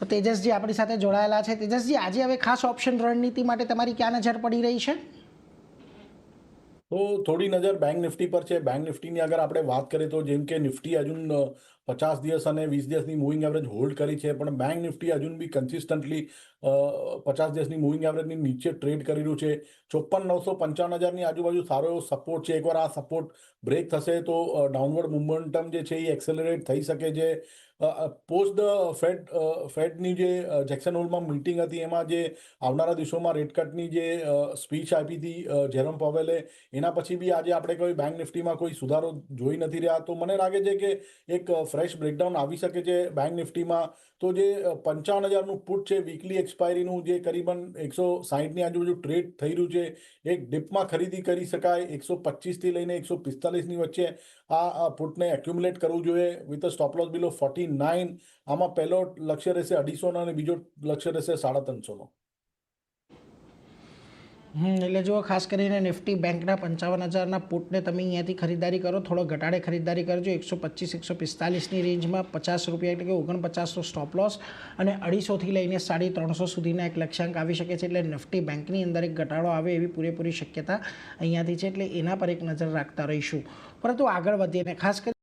તો તેજસજી આપણી સાથે જોડાયેલા છે. તેજસજી, આજે હવે ખાસ ઓપ્શન રણનીતિ માટે તમારી ક્યાં નજર પડી રહી છે? તો થોડી નજર બેંક નિફ્ટી પર છે. બેંક નિફ્ટીની અગર આપણે વાત કરીએ તો જેમ કે નિફ્ટી હજુ 50 દિવસ અને 20 દિવસની મૂવિંગ એવરેજ હોલ્ડ કરી છે, પણ બેંક નિફ્ટી હજુ બી કન્સિસ્ટન્ટલી 50 દિવસની મૂવિંગ એવરેજની નીચે ટ્રેડ કરી રહ્યું છે. 54,955,000ની આજુબાજુ સારો એવો સપોર્ટ છે. એકવાર આ સપોર્ટ બ્રેક થશે તો ડાઉનવર્ડ મોમેન્ટમ જે છે એ એક્સેલરેટ થઈ શકે છે. પોસ્ટ ધ ફેડની જે જેક્સન હોલમાં મીટિંગ હતી એમાં જે આવનારા દિવસોમાં રેટ કટની જે સ્પીચ આપી હતી જેરોમ પોવેલે, એના પછી બી આજે આપણે કોઈ બેંક નિફ્ટીમાં કોઈ સુધારો જોઈ નથી રહ્યા. તો મને લાગે છે કે એક ફ્રેશ બ્રેકડાઉન આવી શકે છે બેંક નિફ્ટીમાં. તો જે 55,000નું પુટ છે વીકલી એક્સપાયરીનું, જે કરીબન 160ની આજુબાજુ ટ્રેડ થઈ રહ્યું છે, એક ડિપમાં ખરીદી કરી શકાય. 125થી લઈને 145ની વચ્ચે આ પુટને એક્યુમ્યુલેટ કરવું જોઈએ વિથ અ સ્ટોપ લોસ બિલો 49. આમાં પહેલો લક્ષ્ય રહેશે 250નો અને બીજો લક્ષ્ય રહેશે 350નો. એટલે જુઓ, ખાસ કરીને નિફ્ટી બેંકના 55,000ના પુટને તમે અહીંયાથી ખરીદારી કરો, થોડો ઘટાડે ખરીદારી કરજો. 125 145ની રેન્જમાં ₹50 એટલે કે 49નો સ્ટોપ લોસ અને 250થી લઈને 350 સુધીના એક લક્ષ્યાંક આવી શકે છે. એટલે નિફ્ટી બેંકની અંદર એક ઘટાડો આવે એવી પૂરેપૂરી શક્યતા અહીંયાથી છે, એટલે એના પર એક નજર રાખતા રહીશું. પરંતુ આગળ વધીએ, ખાસ કરી